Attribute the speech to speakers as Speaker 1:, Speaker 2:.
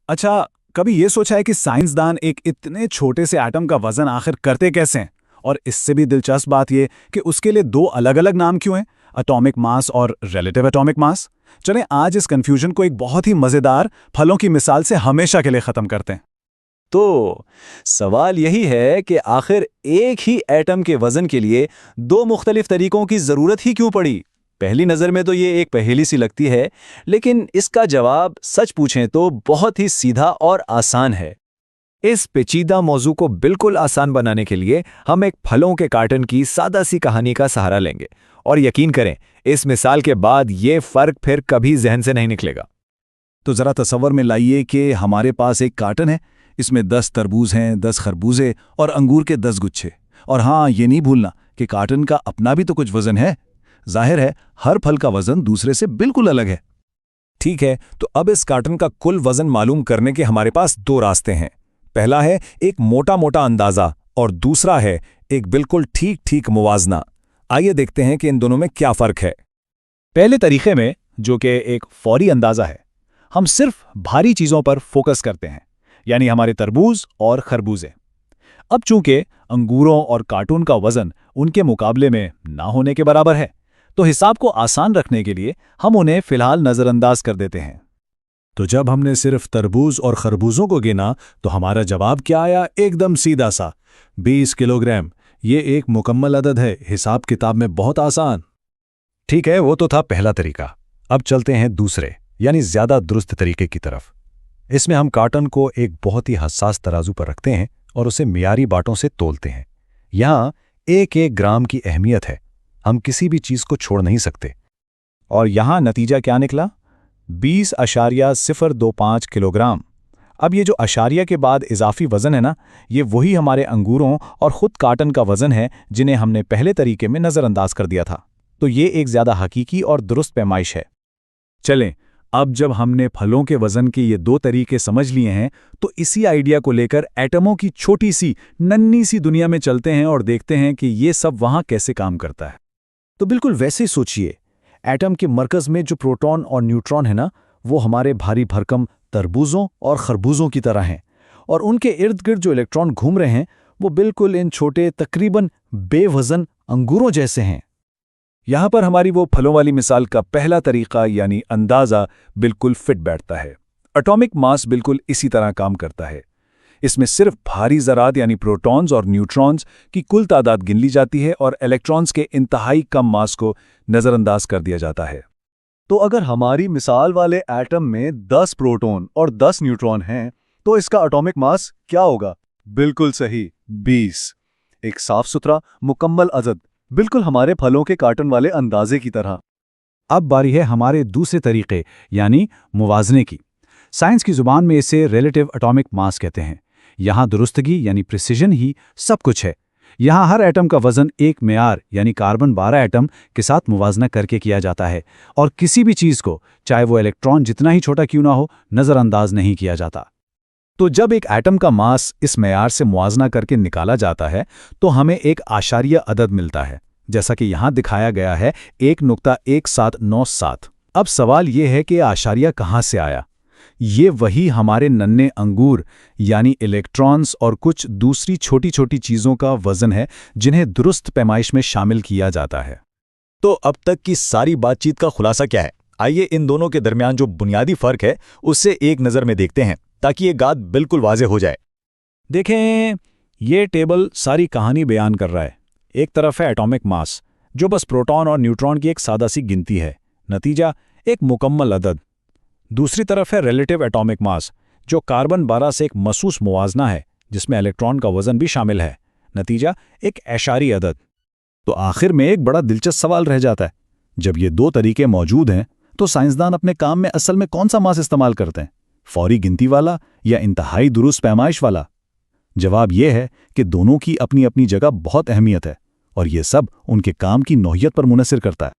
Speaker 1: अच्छा, कभी ये सोचा है कि साइंसदान एक इतने छोटे से एटम का वजन आखिर करते कैसे हैं? और इससे भी दिलचस्प बात ये कि उसके लिए दो अलग-अलग नाम क्यों हैं? एटॉमिक मास और रिलेटिव एटॉमिक मास। चलें आज इस कंफ्यूजन को एक बहुत ही मजेदार फलों की मिसाल से हमेशा के लिए खत्म करते हैं।
Speaker 2: तो सवाल यही है कि आखिर एक ही एटम के वजन के लिए दो मुख्तलिफ तरीकों की जरूरत ही क्यों पड़ी। पहली नज़र में तो ये एक पहेली सी लगती है, लेकिन इसका जवाब सच पूछें तो बहुत ही सीधा और आसान है। इस पेचीदा मौजू को बिल्कुल आसान बनाने के लिए हम एक फलों के कार्टन की सादा सी कहानी का सहारा लेंगे, और यकीन करें इस मिसाल के बाद ये फर्क फिर कभी जहन से नहीं निकलेगा।
Speaker 1: तो जरा तसव्वुर में लाइए कि हमारे पास एक कार्टन है, इसमें 10 तरबूज हैं, 10 खरबूजे और अंगूर के 10 गुच्छे। और हाँ, ये नहीं भूलना कि कार्टन का अपना भी तो कुछ वजन है। जाहिर है हर फल का वजन दूसरे से बिल्कुल अलग है।
Speaker 3: ठीक है, तो अब इस कार्टन का कुल वजन मालूम करने के हमारे पास दो रास्ते हैं। पहला है एक मोटा मोटा अंदाजा और दूसरा है एक बिल्कुल ठीक ठीक मुवाजना। आइए देखते हैं कि इन दोनों में क्या फर्क है।
Speaker 1: पहले तरीके में, जो कि एक फौरी अंदाजा है, हम सिर्फ भारी चीजों पर फोकस करते हैं, यानी हमारे तरबूज और खरबूजे। अब चूंकि अंगूरों और कार्टून का वजन उनके मुकाबले में ना होने के बराबर है, तो हिसाब को आसान रखने के लिए हम उन्हें फिलहाल नजरअंदाज कर देते हैं।
Speaker 3: तो जब हमने सिर्फ तरबूज और खरबूजों को गिना तो हमारा जवाब क्या आया? एकदम सीधा सा, 20 किलोग्राम। ये एक मुकम्मल अदद है, हिसाब किताब में बहुत आसान। ठीक है, वो तो था पहला तरीका। अब चलते हैं दूसरे, यानी ज्यादा दुरुस्त तरीके की तरफ। इसमें हम कार्टन को एक बहुत ही हसास तराजू पर रखते हैं और उसे मियारी बाटों से तोलते हैं। यहाँ एक एक ग्राम की अहमियत है, हम किसी भी चीज को छोड़ नहीं सकते।
Speaker 1: और यहाँ नतीजा क्या निकला? 20.025 किलोग्राम। अब ये जो अशारिया के बाद इजाफी वजन है ना, ये वही हमारे अंगूरों और खुद कार्टन का वजन है जिन्हें हमने पहले तरीके में नजरअंदाज कर दिया था। तो ये एक ज्यादा हकीकी और दुरुस्त पैमाइश है। चलें, अब जब हमने फलों के वजन के ये दो तरीके समझ लिए हैं, तो इसी आइडिया को लेकर एटमों की छोटी सी नन्ही सी दुनिया में चलते हैं और देखते हैं कि ये सब वहां कैसे काम करता है।
Speaker 2: तो बिल्कुल वैसे ही सोचिए, एटम के मरकज में जो प्रोटॉन और न्यूट्रॉन है ना, वो हमारे भारी भरकम तरबूजों और खरबूजों की तरह हैं, और उनके इर्द गिर्द जो इलेक्ट्रॉन घूम रहे हैं वो बिल्कुल इन छोटे तकरीबन बेवजन अंगूरों जैसे हैं।
Speaker 1: यहां पर हमारी वो फलों वाली मिसाल का पहला तरीका यानी अंदाजा बिल्कुल फिट बैठता है। एटॉमिक मास बिल्कुल इसी तरह काम करता है। इसमें सिर्फ भारी ज़रात यानी प्रोटॉन्स और न्यूट्रॉन्स की कुल तादाद गिन ली जाती है और इलेक्ट्रॉन्स के इंतहाई कम मास को नज़रअंदाज कर दिया जाता है।
Speaker 4: तो अगर हमारी मिसाल वाले एटम में 10 प्रोटॉन और 10 न्यूट्रॉन हैं, तो इसका एटॉमिक मास क्या होगा? बिल्कुल सही, 20। एक साफ सुथरा मुकम्मल अदद, बिल्कुल हमारे फलों के कार्टन वाले अंदाजे की तरह।
Speaker 1: अब बारी है हमारे दूसरे तरीके यानी मुवाजने की। साइंस की जुबान में इसे रिलेटिव एटॉमिक मास कहते हैं। यहाँ दुरुस्तगी यानी प्रिसिजन ही सब कुछ है। यहाँ हर एटम का वजन एक मेयार यानी कार्बन 12 एटम के साथ मुवाजना करके किया जाता है, और किसी भी चीज़ को, चाहे वो इलेक्ट्रॉन जितना ही छोटा क्यों ना हो, नज़रअंदाज नहीं किया जाता। तो जब एक एटम का मास इस मेयार से मुवाजना करके निकाला जाता है तो हमें एक आशारिया अदद मिलता है, जैसा कि यहाँ दिखाया गया है 1.1797। अब सवाल ये है कि आशारिया कहाँ से आया? ये वही हमारे नन्हे अंगूर यानी इलेक्ट्रॉन्स और कुछ दूसरी छोटी छोटी चीज़ों का वजन है जिन्हें दुरुस्त पैमाइश में शामिल किया जाता है।
Speaker 3: तो अब तक की सारी बातचीत का खुलासा क्या है? आइए इन दोनों के दरमियान जो बुनियादी फर्क है उससे एक नज़र में देखते हैं, ताकि ये बात बिल्कुल वाज़े हो जाए।
Speaker 1: देखें, ये टेबल सारी कहानी बयान कर रहा है। एक तरफ है एटॉमिक मास, जो बस प्रोटॉन और न्यूट्रॉन की एक सादा सी गिनती है, नतीजा एक मुकम्मल अदद। दूसरी तरफ है रिलेटिव एटॉमिक मास, जो कार्बन 12 से एक मसूस मुवाजना है, जिसमें इलेक्ट्रॉन का वजन भी शामिल है, नतीजा एक एशारी अदद।
Speaker 4: तो आखिर में एक बड़ा दिलचस्प सवाल रह जाता है, जब ये दो तरीके मौजूद हैं तो साइंसदान अपने काम में असल में कौन सा मास इस्तेमाल करते हैं, फौरी गिनती वाला या इंतहाई दुरुस्त पैमाइश वाला? जवाब यह है कि दोनों की अपनी अपनी जगह बहुत अहमियत है, और यह सब उनके काम की नौइयत पर मुनहसर करता है।